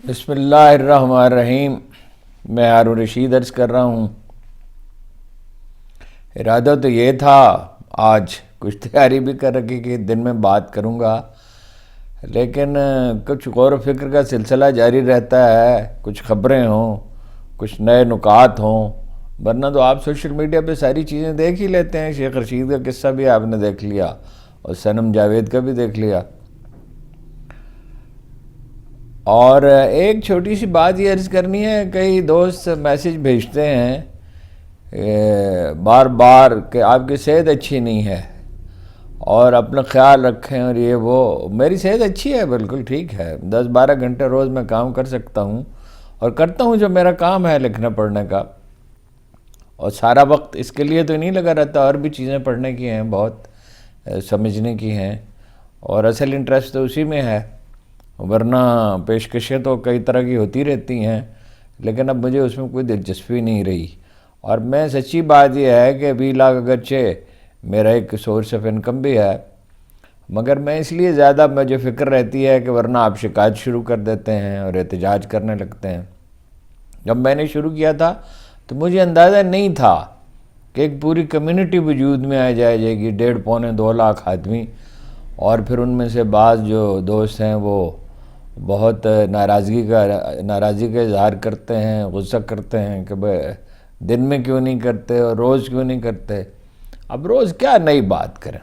بسم اللہ الرحمن الرحیم۔ میں ہارون رشید عرض کر رہا ہوں۔ ارادہ تو یہ تھا، آج کچھ تیاری بھی کر رکھی کہ دن میں بات کروں گا، لیکن کچھ غور و فکر کا سلسلہ جاری رہتا ہے، کچھ خبریں ہوں، کچھ نئے نکات ہوں، ورنہ تو آپ سوشل میڈیا پہ ساری چیزیں دیکھ ہی لیتے ہیں۔ شیخ رشید کا قصہ بھی آپ نے دیکھ لیا اور صنم جاوید کا بھی دیکھ لیا۔ اور ایک چھوٹی سی بات یہ عرض کرنی ہے، کئی دوست میسج بھیجتے ہیں بار بار کہ آپ کی صحت اچھی نہیں ہے اور اپنا خیال رکھیں، اور یہ وہ۔ میری صحت اچھی ہے، بالکل ٹھیک ہے، 10-12 گھنٹے روز میں کام کر سکتا ہوں، اور کرتا ہوں جو میرا کام ہے لکھنے پڑھنے کا، اور سارا وقت اس کے لیے تو نہیں لگا رہتا، اور بھی چیزیں پڑھنے کی ہیں، بہت سمجھنے کی ہیں، اور اصل انٹرسٹ تو اسی میں ہے، ورنہ پیشکشیں تو کئی طرح کی ہوتی رہتی ہیں، لیکن اب مجھے اس میں کوئی دلچسپی نہیں رہی۔ اور میں سچی بات یہ ہے کہ 20 لاکھ اگرچہ میرا ایک سورس آف انکم بھی ہے، مگر میں اس لیے زیادہ مجھے فکر رہتی ہے کہ ورنہ آپ شکایت شروع کر دیتے ہیں اور احتجاج کرنے لگتے ہیں۔ جب میں نے شروع کیا تھا تو مجھے اندازہ نہیں تھا کہ ایک پوری کمیونٹی وجود میں آ جائے گی، 1.5-2 لاکھ آدمی، اور پھر ان میں سے بعض جو دوست ہیں وہ بہت ناراضی کا اظہار کرتے ہیں، غصہ کرتے ہیں کہ دن میں کیوں نہیں کرتے اور روز کیوں نہیں کرتے۔ اب روز کیا نئی بات کریں،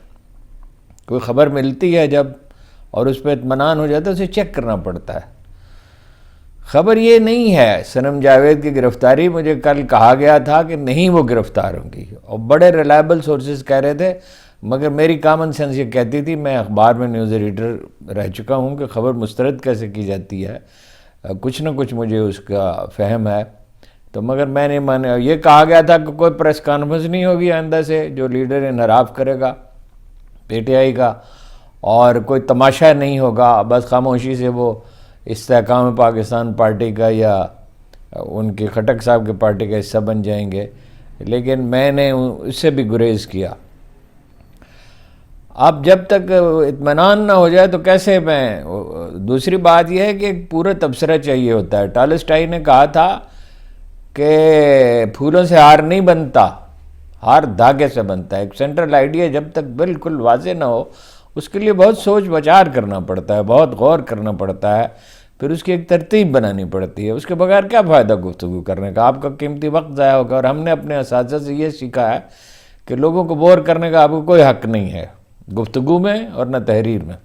کوئی خبر ملتی ہے جب اور اس پہ اطمینان ہو جاتا ہے، اسے چیک کرنا پڑتا ہے۔ خبر یہ نہیں ہے صنم جاوید کی گرفتاری، مجھے کل کہا گیا تھا کہ نہیں وہ گرفتار ہوں گی، اور بڑے ریلائبل سورسز کہہ رہے تھے، مگر میری کامن سینس یہ کہتی تھی، میں اخبار میں نیوز ایڈیٹر رہ چکا ہوں، کہ خبر مسترد کیسے کی جاتی ہے، کچھ نہ کچھ مجھے اس کا فہم ہے، تو مگر میں نے مانا۔ یہ کہا گیا تھا کہ کوئی پریس کانفرنس نہیں ہوگی آئندہ سے، جو لیڈر انحراف کرے گا پی ٹی آئی کا، اور کوئی تماشا نہیں ہوگا، بس خاموشی سے وہ استحکام پاکستان پارٹی کا یا ان کی خٹک صاحب کی پارٹی کا حصہ بن جائیں گے۔ لیکن میں نے اس سے بھی گریز کیا۔ اب جب تک اطمینان نہ ہو جائے تو کیسے میں۔ دوسری بات یہ ہے کہ ایک پورا تبصرہ چاہیے ہوتا ہے۔ ٹالسٹائی نے کہا تھا کہ پھولوں سے ہار نہیں بنتا، ہار دھاگے سے بنتا ہے۔ ایک سینٹرل آئیڈیا جب تک بالکل واضح نہ ہو، اس کے لیے بہت سوچ بچار کرنا پڑتا ہے، بہت غور کرنا پڑتا ہے، پھر اس کی ایک ترتیب بنانی پڑتی ہے۔ اس کے بغیر کیا فائدہ گفتگو کرنے کا، آپ کا قیمتی وقت ضائع ہوگا۔ اور ہم نے اپنے اساتذہ سے یہ سیکھا ہے کہ لوگوں کو بور کرنے کا آپ کو کوئی حق نہیں ہے، گفتگو میں اور نہ تحریر میں۔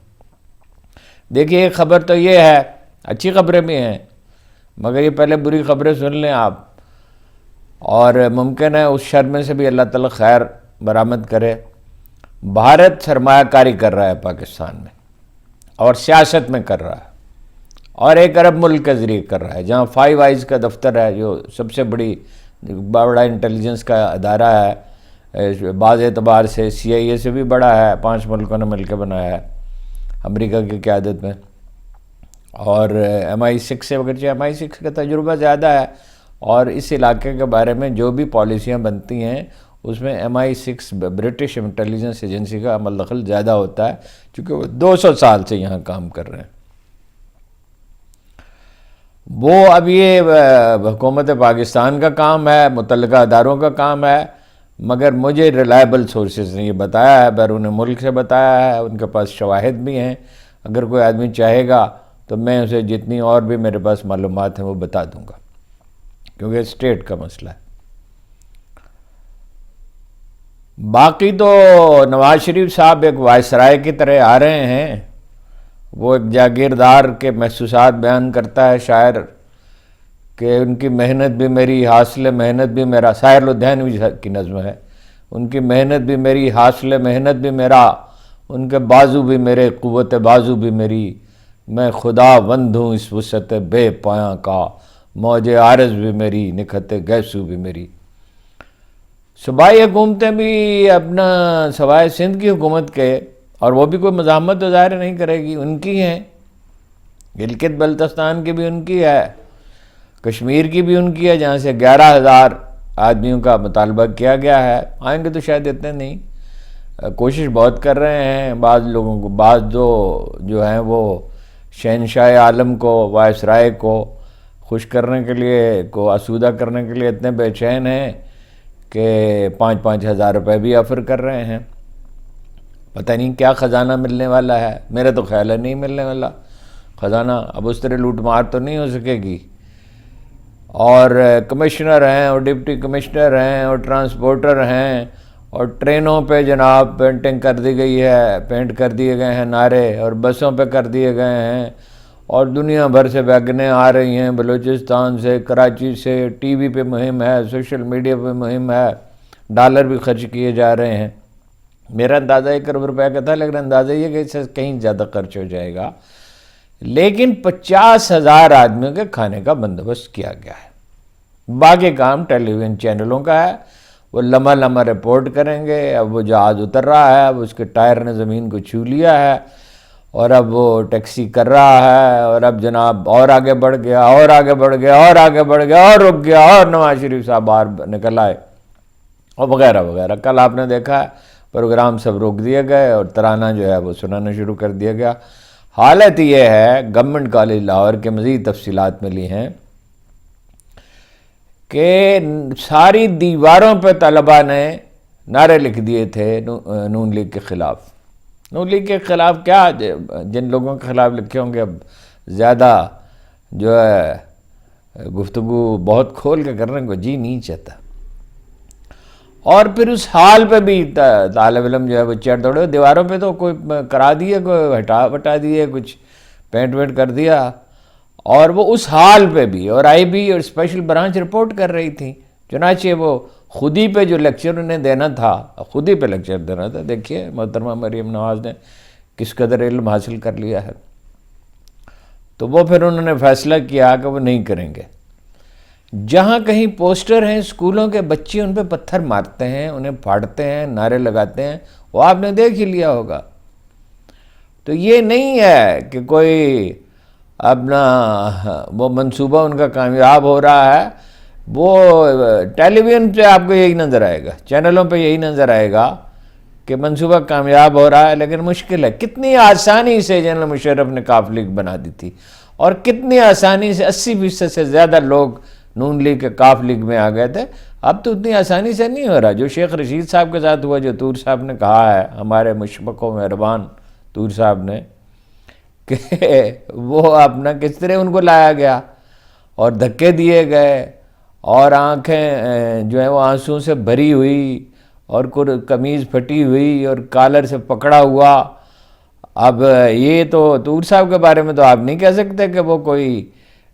دیکھیے ایک خبر تو یہ ہے، اچھی خبریں بھی ہیں، مگر یہ پہلے بری خبریں سن لیں آپ، اور ممکن ہے اس شر میں سے بھی اللہ تعالیٰ خیر برآمد کرے۔ بھارت سرمایہ کاری کر رہا ہے پاکستان میں، اور سیاست میں کر رہا ہے، اور ایک عرب ملک کے ذریعے کر رہا ہے، جہاں 5 آئیز کا دفتر ہے، جو سب سے بڑا انٹیلیجنس کا ادارہ ہے، بعض اعتبار سے سی آئی اے سے بھی بڑا ہے، 5 ملکوں نے مل کے بنایا ہے امریکہ کی قیادت میں، اور MI6 سے اگرچہ MI6 کا تجربہ زیادہ ہے، اور اس علاقے کے بارے میں جو بھی پالیسیاں بنتی ہیں اس میں MI6 برٹش انٹیلیجنس ایجنسی کا عمل دخل زیادہ ہوتا ہے، چونکہ وہ 200 سال سے یہاں کام کر رہے ہیں۔ وہ اب یہ حکومت پاکستان کا کام ہے، متعلقہ اداروں کا کام ہے، مگر مجھے ریلائبل سورسز نے یہ بتایا ہے، بیرون ملک سے بتایا ہے، ان کے پاس شواہد بھی ہیں۔ اگر کوئی آدمی چاہے گا تو میں اسے جتنی اور بھی میرے پاس معلومات ہیں وہ بتا دوں گا، کیونکہ اسٹیٹ کا مسئلہ ہے۔ باقی تو نواز شریف صاحب ایک وائسرائے کی طرح آ رہے ہیں، وہ ایک جاگیردار کے محسوسات بیان کرتا ہے شاعر، کہ ان کی محنت بھی میری، حاصل محنت بھی میرا، ساحر لدھیانوی کی نظم ہے، ان کی محنت بھی میری، حاصل محنت بھی میرا، ان کے بازو بھی میرے، قوت بازو بھی میری، میں خدا بند ہوں اس وسعت بے پایاں کا، موج عارض بھی میری، نکھت گیسو بھی میری۔ صوبائی حکومتیں بھی اپنا سوائے سندھ کی حکومت کے، اور وہ بھی کوئی مزاحمت تو ظاہر نہیں کرے گی، ان کی ہیں، گلگت بلتستان کی بھی ان کی ہے، کشمیر کی بھی ان کی ہے، جہاں سے 11,000 آدمیوں کا مطالبہ کیا گیا ہے۔ آئیں گے تو شاید اتنے نہیں، کوشش بہت کر رہے ہیں۔ بعض لوگوں کو، بعض جو ہیں وہ شہنشاہ عالم کو، وائس رائے کو خوش کرنے کے لیے، کو آسودہ کرنے کے لیے اتنے بے چین ہیں کہ 5,000 روپے بھی آفر کر رہے ہیں. پتہ نہیں کیا خزانہ ملنے والا ہے. میرا تو خیال ہے نہیں ملنے والا خزانہ. اب اس طرح لوٹ مار تو نہیں ہو سکے گی. اور کمشنر ہیں اور ڈپٹی کمشنر ہیں اور ٹرانسپورٹر ہیں، اور ٹرینوں پہ جناب پینٹنگ کر دی گئی ہے، پینٹ کر دیے گئے ہیں نعرے، اور بسوں پہ کر دیے گئے ہیں، اور دنیا بھر سے ویگنیں آ رہی ہیں، بلوچستان سے، کراچی سے. ٹی وی پہ مہم ہے، سوشل میڈیا پہ مہم ہے، ڈالر بھی خرچ کیے جا رہے ہیں. میرا اندازہ 1 کروڑ روپے کا تھا، لیکن اندازہ یہ کہ اس سے کہیں زیادہ خرچ ہو جائے گا. لیکن 50,000 آدمیوں کے کھانے کا بندوبست کیا گیا ہے. باقی کام ٹیلی ویژن چینلوں کا ہے، وہ لمحہ لمحہ رپورٹ کریں گے. اب وہ جہاز اتر رہا ہے، اب اس کے ٹائر نے زمین کو چھو لیا ہے، اور اب وہ ٹیکسی کر رہا ہے، اور اب جناب اور آگے بڑھ گیا، اور آگے بڑھ گیا، اور آگے بڑھ گیا، اور رک گیا، اور نواز شریف صاحب باہر نکل آئے، اور وغیرہ وغیرہ. کل آپ نے دیکھا پروگرام سب روک دیے گئے، اور ترانہ جو ہے وہ سنانا شروع کر دیا گیا. حالت یہ ہے، گورنمنٹ کالج لاہور کے مزید تفصیلات ملی ہیں کہ ساری دیواروں پہ طلباء نے نعرے لکھ دیے تھے نون لیگ کے خلاف. نون لیگ کے خلاف کیا، جن لوگوں کے خلاف لکھے ہوں گے، اب زیادہ جو ہے گفتگو بہت کھول کے کرنے کو جی نہیں چاہتا. اور پھر اس حال پہ بھی طالب علم جو ہے وہ چڑھ دوڑے. دیواروں پہ تو کوئی کرا دیے، کوئی ہٹا دیے، کچھ پینٹ وینٹ کر دیا، اور وہ اس حال پہ بھی. اور آئی بی اور اسپیشل برانچ رپورٹ کر رہی تھی. چنانچہ وہ خودی پہ جو لیکچر انہیں دینا تھا، خودی پہ لیکچر دینا تھا. دیکھیے محترمہ مریم نواز نے کس قدر علم حاصل کر لیا ہے. تو وہ پھر انہوں نے فیصلہ کیا کہ وہ نہیں کریں گے. جہاں کہیں پوسٹر ہیں، اسکولوں کے بچے ان پہ پتھر مارتے ہیں، انہیں پھاڑتے ہیں، نعرے لگاتے ہیں، وہ آپ نے دیکھ ہی لیا ہوگا. تو یہ نہیں ہے کہ کوئی اپنا وہ منصوبہ ان کا کامیاب ہو رہا ہے. وہ ٹیلی ویژن پہ آپ کو یہی نظر آئے گا، چینلوں پہ یہی نظر آئے گا کہ منصوبہ کامیاب ہو رہا ہے. لیکن مشکل ہے. کتنی آسانی سے جنرل مشرف نے کاف لیگ بنا دی تھی، اور کتنی آسانی سے 80% سے زیادہ لوگ نون لیگ کے کاف لیگ میں آ گئے تھے. اب تو اتنی آسانی سے نہیں ہو رہا. جو شیخ رشید صاحب کے ساتھ ہوا، جو طور صاحب نے کہا ہے، ہمارے مشفق و مہربان طور صاحب نے، کہ وہ اپنا کس طرح ان کو لایا گیا اور دھکے دیے گئے، اور آنکھیں جو ہیں وہ آنسوں سے بھری ہوئی، اور قمیض پھٹی ہوئی، اور کالر سے پکڑا ہوا. اب یہ تو طور صاحب کے بارے میں تو آپ نہیں کہہ سکتے کہ وہ کوئی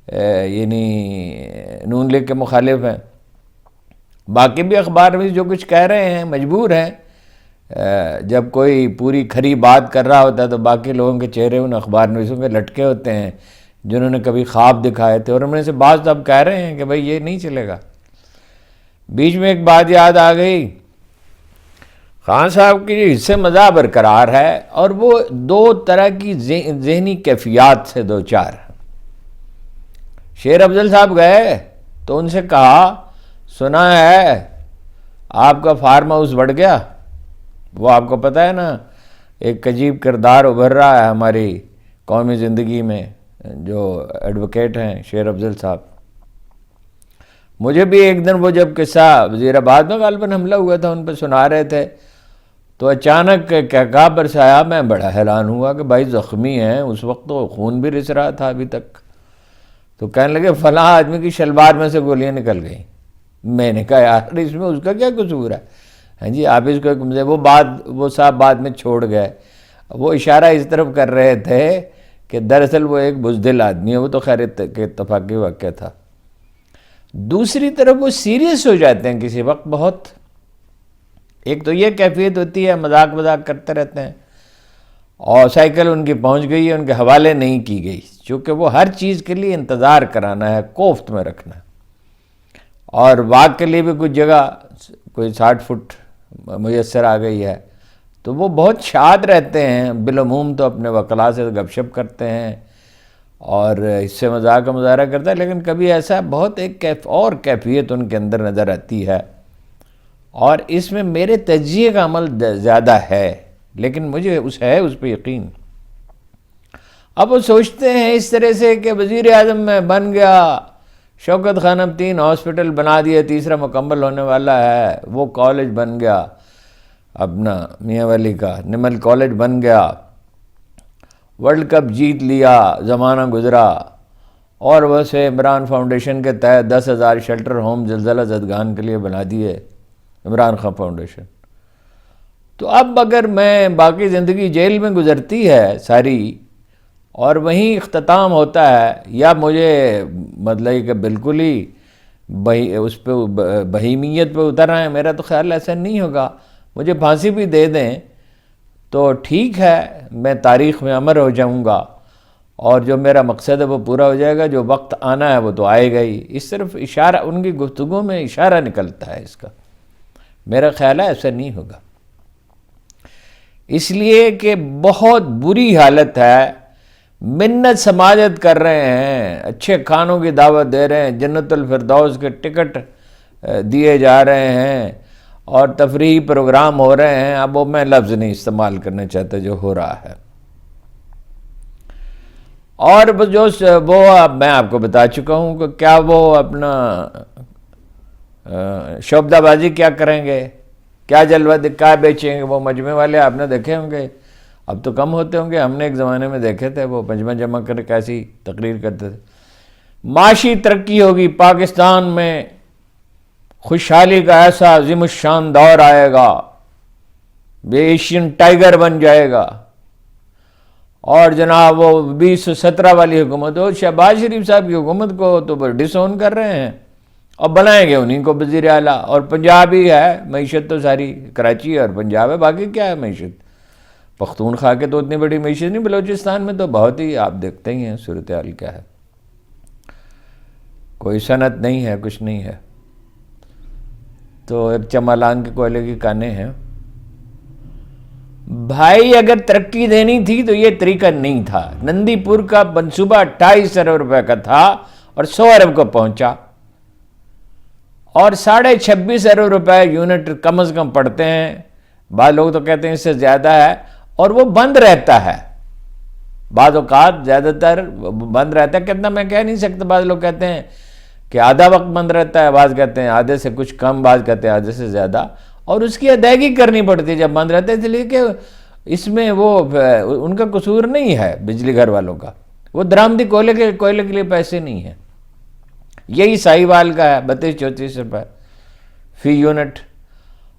یعنی نون لیگ کے مخالف ہیں. باقی بھی اخبار میں جو کچھ کہہ رہے ہیں مجبور ہیں. جب کوئی پوری کھری بات کر رہا ہوتا ہے تو باقی لوگوں کے چہرے ان اخبار نویسوں کے لٹکے ہوتے ہیں جنہوں نے کبھی خواب دکھائے تھے، اور ان میں سے بعض اب کہہ رہے ہیں کہ بھئی یہ نہیں چلے گا. بیچ میں ایک بات یاد آ گئی، خان صاحب کی حصے مزاح برقرار ہے، اور وہ 2 طرح کی ذہنی کیفیات سے دوچار. شیر افضل صاحب گئے تو ان سے کہا، سنا ہے آپ کا فارم ہاؤس بڑھ گیا. وہ آپ کو پتہ ہے نا، ایک عجیب کردار ابھر رہا ہے ہماری قومی زندگی میں، جو ایڈوکیٹ ہیں شیر افضل صاحب. مجھے بھی ایک دن وہ جب قصہ وزیر آباد میں غالباً حملہ ہوا تھا ان پہ سنا رہے تھے، تو اچانک کہا برسایا. میں بڑا حیران ہوا کہ بھائی زخمی ہیں، اس وقت تو خون بھی رس رہا تھا ابھی تک. تو کہنے لگے فلاں آدمی کی شلوار میں سے گولیاں نکل گئیں. میں نے کہا یار اس میں اس کا کیا قصور ہے؟ ہاں جی، آپ اس کو وہ صاحب بعد میں چھوڑ گئے. وہ اشارہ اس طرف کر رہے تھے کہ دراصل وہ ایک بزدل آدمی ہے. وہ تو خیر اتفاقی واقعہ تھا. دوسری طرف وہ سیریس ہو جاتے ہیں کسی وقت بہت. ایک تو یہ کیفیت ہوتی ہے، مذاق کرتے رہتے ہیں، اور سائیکل ان کی پہنچ گئی ہے، ان کے حوالے نہیں کی گئی، چونکہ وہ ہر چیز کے لیے انتظار کرانا ہے، کوفت میں رکھنا ہے. اور واک کے لیے بھی کچھ جگہ کوئی 60 فٹ میسر آ گئی ہے، تو وہ بہت شاد رہتے ہیں. بالعموم تو اپنے وکلاء سے گپ شپ کرتے ہیں اور اس سے مذاق کا مظاہرہ کرتا ہے، لیکن کبھی ایسا بہت ایک اور کیفیت ان کے اندر نظر آتی ہے. اور اس میں میرے تجزیے کا عمل زیادہ ہے، لیکن مجھے اس پہ یقین. اب وہ سوچتے ہیں اس طرح سے کہ وزیر اعظم میں بن گیا، شوکت خانم 3 ہاسپٹل بنا دیے، تیسرا مکمل ہونے والا ہے، وہ کالج بن گیا اپنا میاں ولی کا، نمل کالج بن گیا، ورلڈ کپ جیت لیا، زمانہ گزرا، اور ویسے عمران فاؤنڈیشن کے تحت 10,000 شیلٹر ہوم زلزلہ زدگان کے لیے بنا دیے، عمران خان فاؤنڈیشن۔ تو اب اگر میں باقی زندگی جیل میں گزرتی ہے ساری، اور وہیں اختتام ہوتا ہے، یا مجھے مطلب کہ بالکل ہی اس پہ بہیمیت پہ اتر آئے، میرا تو خیال ایسا نہیں ہوگا، مجھے پھانسی بھی دے دیں تو ٹھیک ہے، میں تاریخ میں امر ہو جاؤں گا، اور جو میرا مقصد ہے وہ پورا ہو جائے گا، جو وقت آنا ہے وہ تو آئے گا ہی۔ اس طرف اشارہ، ان کی گفتگو میں اشارہ نکلتا ہے اس کا، میرا خیال ہے ایسا نہیں ہوگا، اس لیے کہ بہت بری حالت ہے، منت سماجت کر رہے ہیں، اچھے کھانوں کی دعوت دے رہے ہیں، جنت الفردوس کے ٹکٹ دیے جا رہے ہیں، اور تفریحی پروگرام ہو رہے ہیں، اب وہ میں لفظ نہیں استعمال کرنا چاہتا جو ہو رہا ہے۔ اور وہ اب میں آپ کو بتا چکا ہوں کہ کیا وہ اپنا شعبدہ بازی کیا کریں گے، کیا جلوہ دکھا بیچیں گے، وہ مجمع والے آپ نے دیکھے ہوں گے، اب تو کم ہوتے ہوں گے، ہم نے ایک زمانے میں دیکھے تھے، وہ مجمع جمع کر کیسی تقریر کرتے تھے۔ معاشی ترقی ہوگی پاکستان میں، خوشحالی کا ایسا عظیم الشان دور آئے گا، یہ ایشین ٹائیگر بن جائے گا، اور جناب وہ 2017 والی حکومت، وہ شہباز شریف صاحب کی حکومت کو تو ڈس اون کر رہے ہیں، اور بنائیں گے انہیں کو وزیر اعلیٰ، اور پنجاب ہی ہے، معیشت تو ساری کراچی اور پنجاب ہے، باقی کیا ہے معیشت؟ پختونخوا کے تو اتنی بڑی معیشت نہیں، بلوچستان میں تو بہت ہی، آپ دیکھتے ہی ہیں صورتحال کیا ہے، کوئی صنعت نہیں ہے، کچھ نہیں ہے، تو ایک چمالان کے کوئلے کی کانیں ہیں۔ بھائی اگر ترقی دینی تھی تو یہ طریقہ نہیں تھا، نندی پور کا منصوبہ 28 ارب روپے کا تھا اور 100 ارب کو پہنچا، اور 26.5 ارب روپے یونٹ کم از کم پڑتے ہیں، بعض لوگ تو کہتے ہیں اس سے زیادہ ہے، اور وہ بند رہتا ہے، بعض اوقات زیادہ تر بند رہتا ہے، کتنا میں کہہ نہیں سکتا، بعض لوگ کہتے ہیں کہ آدھا وقت بند رہتا ہے، بعض کہتے ہیں آدھے سے کچھ کم، بعض کہتے ہیں آدھے سے زیادہ، اور اس کی ادائیگی کرنی پڑتی ہے جب بند رہتا ہے، اس لیے کہ اس میں وہ ان کا قصور نہیں ہے بجلی گھر والوں کا، وہ درآمدی کوئلے کے لیے پیسے نہیں ہیں، یہی ساہیوال کا ہے 32-34 روپے فی یونٹ،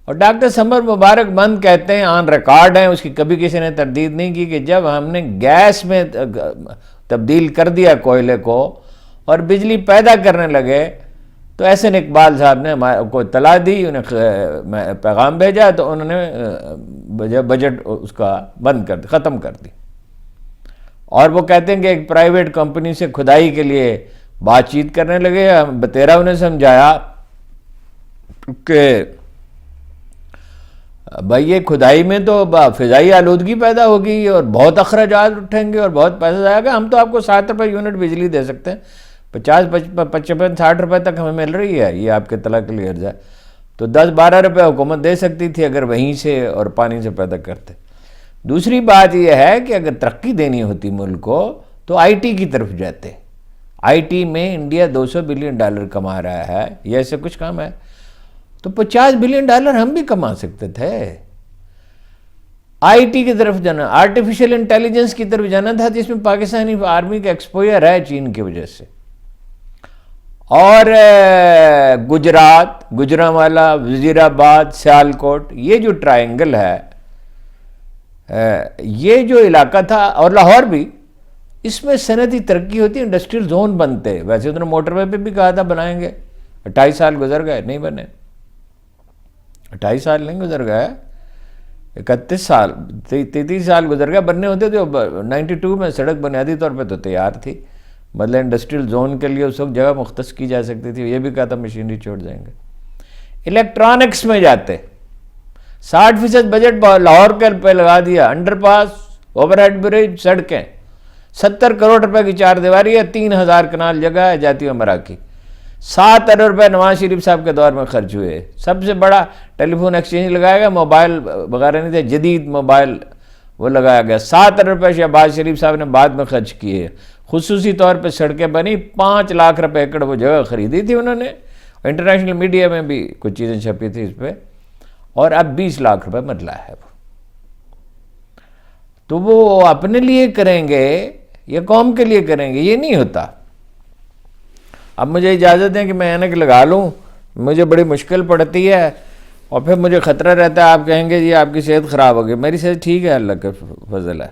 اور ڈاکٹر سمر مبارک بند کہتے ہیں، آن ریکارڈ ہیں، اس کی کبھی کسی نے تردید نہیں کی کہ جب ہم نے گیس میں تبدیل کر دیا کوئلے کو اور بجلی پیدا کرنے لگے تو احسن اقبال صاحب نے کو اطلاع دی، انہیں پیغام بھیجا، تو انہوں نے بجٹ اس کا بند کر دی، ختم کر دی، اور وہ کہتے ہیں کہ ایک پرائیویٹ کمپنی سے کھدائی کے لیے بات چیت کرنے لگے، بتیرا انہیں سمجھایا کہ بھائی یہ کھدائی میں تو فضائی آلودگی پیدا ہوگی اور بہت اخراجات اٹھیں گے اور بہت پیسہ جائے گا، ہم تو آپ کو 7 روپے یونٹ بجلی دے سکتے ہیں، 50 55 60 روپے تک ہمیں مل رہی ہے، یہ آپ کے اطلاع کے لیے عرض ہے، تو 10-12 روپے حکومت دے سکتی تھی اگر وہیں سے اور پانی سے پیدا کرتے۔ دوسری بات یہ ہے کہ اگر ترقی دینی ہوتی ملک کو تو آئی ٹی کی طرف جاتے، آئی ٹی میں انڈیا $200 بلین کما رہا ہے، یہ ایسے کچھ کام ہے تو $50 بلین ہم بھی کما سکتے تھے، آئی ٹی کی طرف جانا، آرٹیفیشل انٹیلیجنس کی طرف جانا تھا، جس میں پاکستانی آرمی کا ایکسپوئر ہے چین کی وجہ سے، اور گجرانوالہ، وزیر آباد، سیالکوٹ، یہ جو ٹرائنگل ہے، یہ جو علاقہ تھا، اور لاہور بھی، اس میں صنعتی ترقی ہوتی، انڈسٹریل زون بنتے، ویسے انہوں نے موٹر وے پہ بھی کہا تھا بنائیں گے، 28 سال گزر گئے نہیں بنے، 28 سال نہیں گزر گئے، 31 سال 33 سال گزر گئے، بننے ہوتے تو 92 میں سڑک بنیادی طور پہ تو تیار تھی، مطلب انڈسٹریل زون کے لیے اس وقت جگہ مختص کی جا سکتی تھی، یہ بھی کہا تھا مشینری چھوڑ دیں گے۔ الیکٹرانکس میں جاتے، 60% بجٹ لاہور کے پہ لگا دیا، انڈر پاس، اوور ہیڈ برج، سڑکیں، 70 کروڑ روپے کی 4 دیواری ہے، 3000 کنال جگہ ہے جاتی امرا کی، 7 ارب روپے نواز شریف صاحب کے دور میں خرچ ہوئے، سب سے بڑا ٹیلی فون ایکسچینج لگایا گیا، موبائل وغیرہ نہیں تھے، جدید موبائل وہ لگایا گیا۔ 7 روپے شہباز شریف صاحب نے بعد میں خرچ کیے، خصوصی طور پہ سڑکیں بنی، 5 لاکھ روپے ایکڑ وہ جگہ خریدی تھی انہوں نے، انٹرنیشنل میڈیا میں بھی کچھ چیزیں چھپی تھی اس پہ، اور اب 20 لاکھ روپے مطلع ہے وہ۔ تو وہ اپنے لیے کریں گے یا قوم کے لیے کریں گے؟ یہ نہیں ہوتا۔ اب مجھے اجازت دیں کہ میں اینک لگا لوں، مجھے بڑی مشکل پڑتی ہے، اور پھر مجھے خطرہ رہتا ہے آپ کہیں گے جی آپ کی صحت خراب ہوگی۔ میری صحت ٹھیک ہے، اللہ کا فضل ہے۔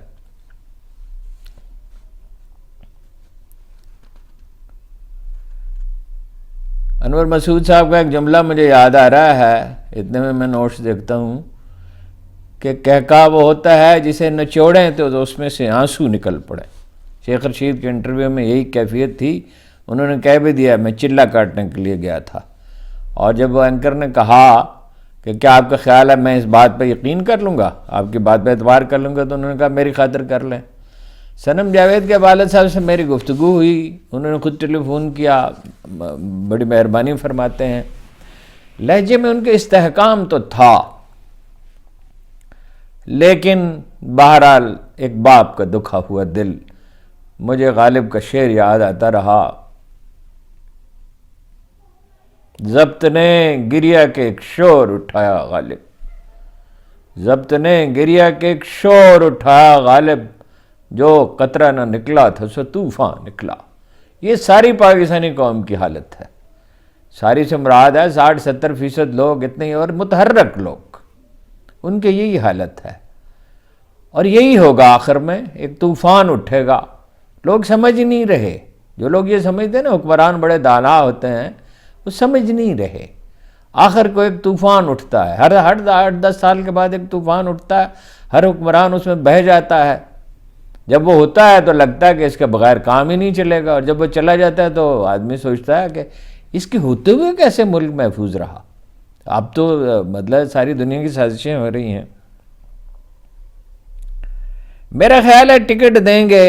انور مسعود صاحب کا ایک جملہ مجھے یاد آ رہا ہے، اتنے میں نوٹس دیکھتا ہوں، کہ کہکا وہ ہوتا ہے جسے نچوڑیں تو اس میں سے آنسو نکل پڑے۔ شیخ رشید کے انٹرویو میں یہی کیفیت تھی، انہوں نے کہہ بھی دیا میں چلہ کاٹنے کے لیے گیا تھا، اور جب وہ اینکر نے کہا کہ کیا آپ کا خیال ہے میں اس بات پہ یقین کر لوں گا، آپ کی بات پہ اعتبار کر لوں گا، تو انہوں نے کہا میری خاطر کر لیں۔ صنم جاوید کے والد صاحب سے میری گفتگو ہوئی، انہوں نے خود ٹیلی فون کیا، بڑی مہربانی فرماتے ہیں، لہجے میں ان کے استحکام تو تھا، لیکن بہرحال ایک باپ کا دکھا ہوا دل، مجھے غالب کا شعر یاد آتا رہا، ضبط نے گریہ کے ایک شور اٹھایا غالب، ضبط نے گریہ کے ایک شور اٹھایا غالب، جو قطرہ نہ نکلا تھا سو طوفان نکلا۔ یہ ساری پاکستانی قوم کی حالت ہے، ساری سے مراد ہے 60-70% لوگ اتنے ہی، اور متحرک لوگ، ان کے یہی حالت ہے، اور یہی ہوگا آخر میں، ایک طوفان اٹھے گا۔ لوگ سمجھ نہیں رہے، جو لوگ یہ سمجھتے ہیں نا حکمران بڑے دانا ہوتے ہیں، وہ سمجھ نہیں رہے۔ آخر کو ایک طوفان اٹھتا ہے، ہر 8-10 سال کے بعد ایک طوفان اٹھتا ہے، ہر حکمران اس میں بہہ جاتا ہے۔ جب وہ ہوتا ہے تو لگتا ہے کہ اس کے بغیر کام ہی نہیں چلے گا، اور جب وہ چلا جاتا ہے تو آدمی سوچتا ہے کہ اس کے ہوتے ہوئے کیسے ملک محفوظ رہا۔ اب تو مطلب ساری دنیا کی سازشیں ہو رہی ہیں۔ میرا خیال ہے ٹکٹ دیں گے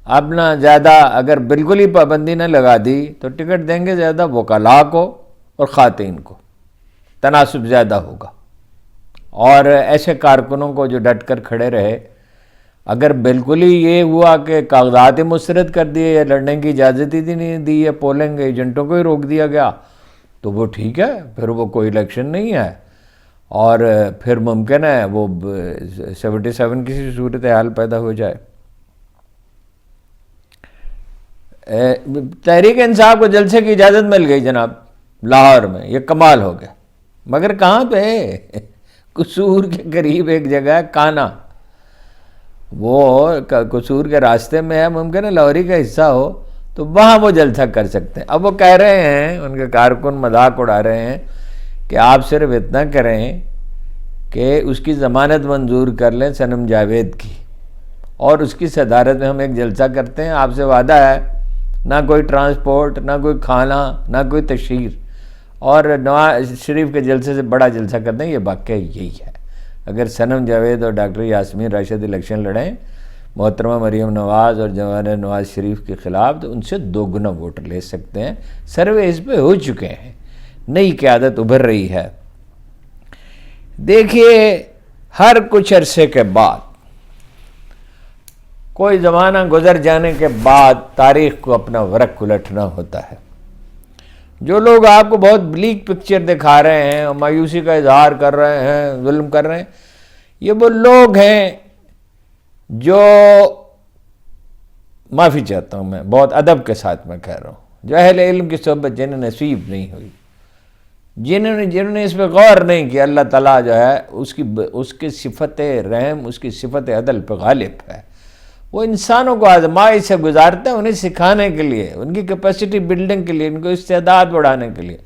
اپنا زیادہ، اگر بالکل ہی پابندی نہ لگا دی تو ٹکٹ دیں گے زیادہ وکلاء کو اور خواتین کو، تناسب زیادہ ہوگا، اور ایسے کارکنوں کو جو ڈٹ کر کھڑے رہے۔ اگر بالکل ہی یہ ہوا کہ کاغذات ہی مسترد کر دیے، یا لڑنے کی اجازت ہی نہیں دی، یا پولنگ ایجنٹوں کو ہی روک دیا گیا، تو وہ ٹھیک ہے، پھر وہ کوئی الیکشن نہیں ہے، اور پھر ممکن ہے وہ 77 کسی صورتحال پیدا ہو جائے۔ تحریک انصاف کو جلسے کی اجازت مل گئی جناب لاہور میں، یہ کمال ہو گیا، مگر کہاں پہ؟ قصور کے قریب ایک جگہ ہے کانا، وہ قصور کے راستے میں ہے، ممکن ہے لاہوری کا حصہ ہو، تو وہاں وہ جلسہ کر سکتے ہیں۔ اب وہ کہہ رہے ہیں، ان کے کارکن مذاق اڑا رہے ہیں کہ آپ صرف اتنا کریں کہ اس کی ضمانت منظور کر لیں صنم جاوید کی، اور اس کی صدارت میں ہم ایک جلسہ کرتے ہیں، آپ سے وعدہ ہے نہ کوئی ٹرانسپورٹ، نہ کوئی کھانا، نہ کوئی تشہیر، اور نواز شریف کے جلسے سے بڑا جلسہ کرتے ہیں۔ یہ واقعہ یہی ہے، اگر صنم جاوید اور ڈاکٹر یاسمین راشد الیکشن لڑیں محترمہ مریم نواز اور جناب نواز شریف کے خلاف، تو ان سے 2 گنا ووٹ لے سکتے ہیں۔ سروے اس پہ ہو چکے ہیں، نئی قیادت ابھر رہی ہے۔ دیکھیے، ہر کچھ عرصے کے بعد، کوئی زمانہ گزر جانے کے بعد تاریخ کو اپنا ورق الٹنا ہوتا ہے۔ جو لوگ آپ کو بہت بلیک پکچر دکھا رہے ہیں اور مایوسی کا اظہار کر رہے ہیں، ظلم کر رہے ہیں، یہ وہ لوگ ہیں جو، معافی چاہتا ہوں میں بہت ادب کے ساتھ میں کہہ رہا ہوں، جو اہل علم کی صحبت جنہیں نصیب نہیں ہوئی، جنہوں نے اس پہ غور نہیں کیا، اللہ تعالیٰ جو ہے اس کی صفت رحم، اس کی صفت عدل پہ غالب ہے۔ وہ انسانوں کو آزمائش سے گزارتا ہے، انہیں سکھانے کے لیے، ان کی کیپیسٹی بلڈنگ کے لیے، ان کو استعداد بڑھانے کے لیے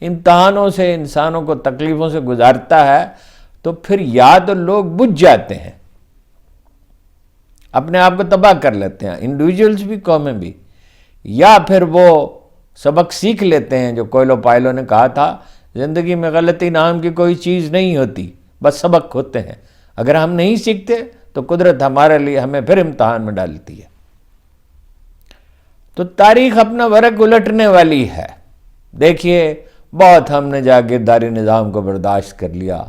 امتحانوں سے انسانوں کو تکلیفوں سے گزارتا ہے۔ تو پھر یا تو لوگ بجھ جاتے ہیں، اپنے آپ کو تباہ کر لیتے ہیں، انڈیویجولز بھی، قومیں بھی، یا پھر وہ سبق سیکھ لیتے ہیں، جو کوئلو پائلو نے کہا تھا، زندگی میں غلطی نام کی کوئی چیز نہیں ہوتی، بس سبق ہوتے ہیں، اگر ہم نہیں سیکھتے تو قدرت ہمارے لیے ہمیں پھر امتحان میں ڈالتی ہے۔ تو تاریخ اپنا ورق الٹنے والی ہے۔ دیکھیے، بہت ہم نے جاگیرداری نظام کو برداشت کر لیا،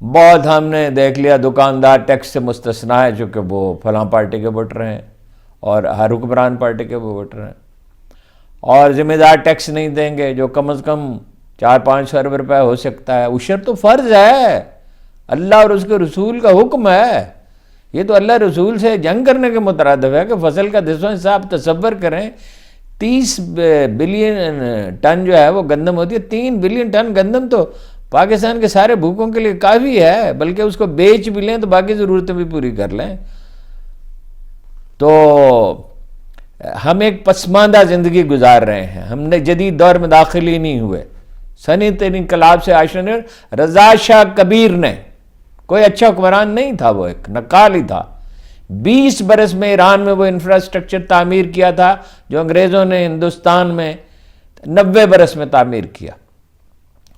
بہت ہم نے دیکھ لیا دکاندار ٹیکس سے مستثنا ہے چونکہ وہ فلاں پارٹی کے ووٹر ہیں اور ہر حکمران پارٹی کے وہ ووٹر ہیں، اور ذمہ دار ٹیکس نہیں دیں گے جو کم از کم 400-500 ارب روپے ہو سکتا ہے۔ عشر تو فرض ہے، اللہ اور اس کے رسول کا حکم ہے، یہ تو اللہ رسول سے جنگ کرنے کے مترادف ہے کہ فصل کا 10واں حصہ آپ تصور کریں، 30 بلین ٹن جو ہے وہ گندم ہوتی ہے، 3 بلین ٹن گندم تو پاکستان کے سارے بھوکوں کے لیے کافی ہے، بلکہ اس کو بیچ بھی لیں تو باقی ضرورتیں بھی پوری کر لیں۔ تو ہم ایک پسماندہ زندگی گزار رہے ہیں، ہم نے جدید دور میں داخل ہی نہیں ہوئے۔ صنعتی انقلاب سے آشنا رضا شاہ کبیر نے، کوئی اچھا حکمران نہیں تھا، وہ ایک نقال ہی تھا، 20 برس میں ایران میں وہ انفراسٹرکچر تعمیر کیا تھا جو انگریزوں نے ہندوستان میں 90 برس میں تعمیر کیا،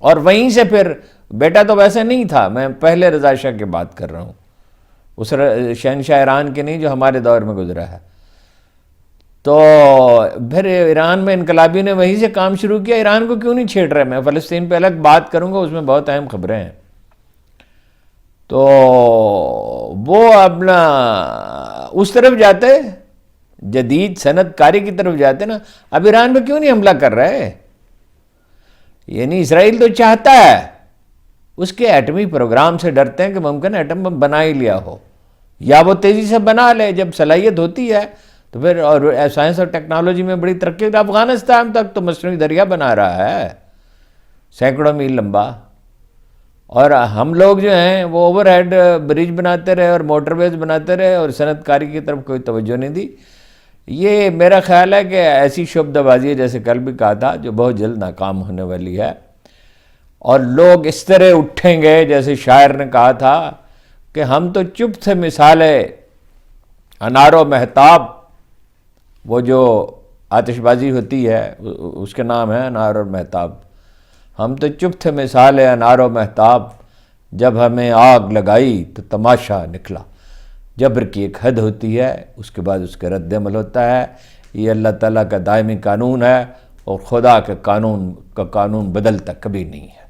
اور وہیں سے پھر بیٹا تو ویسے نہیں تھا، میں پہلے رضا شاہ کی بات کر رہا ہوں، اس شہنشاہ ایران کے نہیں جو ہمارے دور میں گزرا ہے۔ تو پھر ایران میں انقلابی نے وہیں سے کام شروع کیا، ایران کو کیوں نہیں چھیڑ رہے؟ میں فلسطین پہ الگ بات کروں گا، اس میں بہت اہم خبریں ہیں۔ تو وہ اپنا اس طرف جاتے، جدید صنعت کاری کی طرف جاتے نا، اب ایران پہ کیوں نہیں حملہ کر رہے؟ یعنی اسرائیل تو چاہتا ہے، اس کے ایٹمی پروگرام سے ڈرتے ہیں کہ ممکن ایٹم بم بنا ہی لیا ہو، یا وہ تیزی سے بنا لے جب صلاحیت ہوتی ہے تو پھر، اور سائنس اور ٹیکنالوجی میں بڑی ترقی، افغانستان تک تو مصنوعی دریا بنا رہا ہے سینکڑوں میل لمبا، اور ہم لوگ جو ہیں وہ اوور ہیڈ برج بناتے رہے اور موٹر ویز بناتے رہے اور صنعت کاری کی طرف کوئی توجہ نہیں دی۔ یہ میرا خیال ہے کہ ایسی شعبدہ بازی ہے، جیسے کل بھی کہا تھا، جو بہت جلد ناکام ہونے والی ہے، اور لوگ اس طرح اٹھیں گے جیسے شاعر نے کہا تھا کہ ہم تو چپ تھے مثالے انار و مہتاب، وہ جو آتش بازی ہوتی ہے اس کے نام ہے انار اور مہتاب، ہم تو چپ تھے مثال انار و مہتاب، جب ہمیں آگ لگائی تو تماشا نکلا۔ جبر کی ایک حد ہوتی ہے، اس کے بعد اس کے رد عمل ہوتا ہے، یہ اللہ تعالیٰ کا دائمی قانون ہے، اور خدا کے قانون کا قانون بدلتا کبھی نہیں ہے۔